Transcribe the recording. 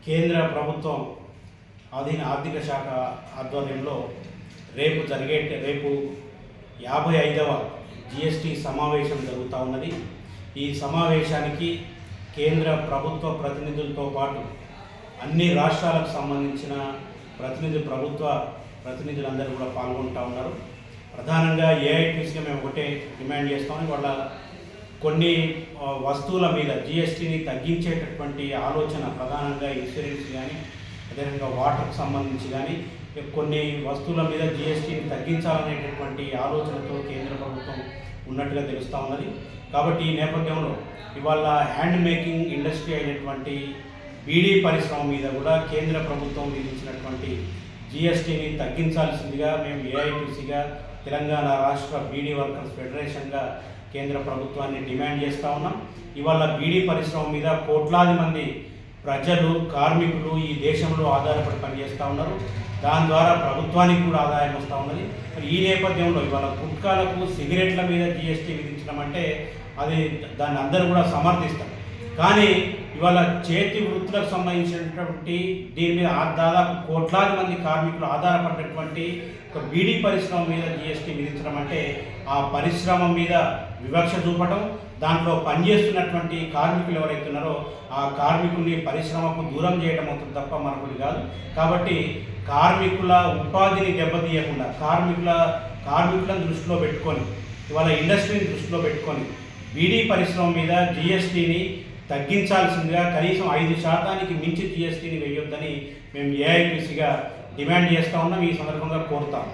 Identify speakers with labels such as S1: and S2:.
S1: కేంద్ర ప్రభుత్వం ఆర్థిక శాఖ ఆధ్వర్యంలో రేపు 55వ జిఎస్టి సమావేశం జరుగుతూ ఉన్నది. ఈ సమావేశానికి కేంద్ర ప్రభుత్వ ప్రతినిధులతో పాటు అన్ని రాష్ట్రాలకు సంబంధించిన ప్రభుత్వ ప్రతినిధులందరూ కూడా పాల్గొంటూ ఉన్నారు. ప్రధానంగా ఏఐటీసీగా మేము ఒకటే డిమాండ్ చేస్తామని వాళ్ళ కొన్ని వస్తువుల మీద జిఎస్టీని తగ్గించేటటువంటి ఆలోచన, ప్రధానంగా ఇన్సూరెన్స్ కానీ అదేవిధంగా వాటర్కి సంబంధించి కానీ కొన్ని వస్తువుల మీద జిఎస్టీని తగ్గించాలనేటటువంటి ఆలోచనతో కేంద్ర ప్రభుత్వం ఉన్నట్టుగా తెలుస్తూ ఉన్నది. కాబట్టి ఈ నేపథ్యంలో ఇవాళ హ్యాండ్ మేకింగ్ ఇండస్ట్రీ అయినటువంటి బీడీ పరిశ్రమ మీద కూడా కేంద్ర ప్రభుత్వం విధించినటువంటి జిఎస్టీని తగ్గించాల్సిందిగా మేము ఏఐటీసీగా తెలంగాణ రాష్ట్ర బీడీ వర్కర్స్ ఫెడరేషన్గా కేంద్ర ప్రభుత్వాన్ని డిమాండ్ చేస్తూ ఉన్నాం. ఇవాళ బీడీ పరిశ్రమ మీద కోట్లాది మంది ప్రజలు, కార్మికులు ఈ దేశంలో ఆధారపడి పనిచేస్తూ ఉన్నారు. దాని ద్వారా ప్రభుత్వానికి కూడా ఆదాయం వస్తూ ఉన్నది. మరి ఈ నేపథ్యంలో ఇవాళ గుట్కాలకు, సిగరెట్ల మీద జిఎస్టీ విధించడం అంటే దాన్ని అందరూ కూడా సమర్థిస్తారు. కానీ ఇవాళ చేతి వృత్తులకు సంబంధించినటువంటి దీని మీద దాదాపు కోట్లాది మంది కార్మికులు ఆధారపడినటువంటి ఒక బీడీ పరిశ్రమ మీద జిఎస్టీ విధించడం అంటే ఆ పరిశ్రమ మీద వివక్ష చూపటం, దాంట్లో పనిచేస్తున్నటువంటి కార్మికులు ఎవరైతే ఉన్నారో ఆ కార్మికుల్ని పరిశ్రమకు దూరం చేయడం అవుతుంది తప్ప మరొకటి కాదు. కాబట్టి కార్మికుల ఉపాధిని దెబ్బతీయకుండా కార్మికులను దృష్టిలో పెట్టుకొని, ఇవాళ ఇండస్ట్రీని దృష్టిలో పెట్టుకొని బీడీ పరిశ్రమ మీద జిఎస్టీని తగ్గించాల్సిందిగా కనీసం 5% మించి జిఎస్టీని వేయొద్దని మేము ఏఐటీసీగా డిమాండ్ చేస్తూ ఉన్నాం. ఈ సందర్భంగా కోరుతాం.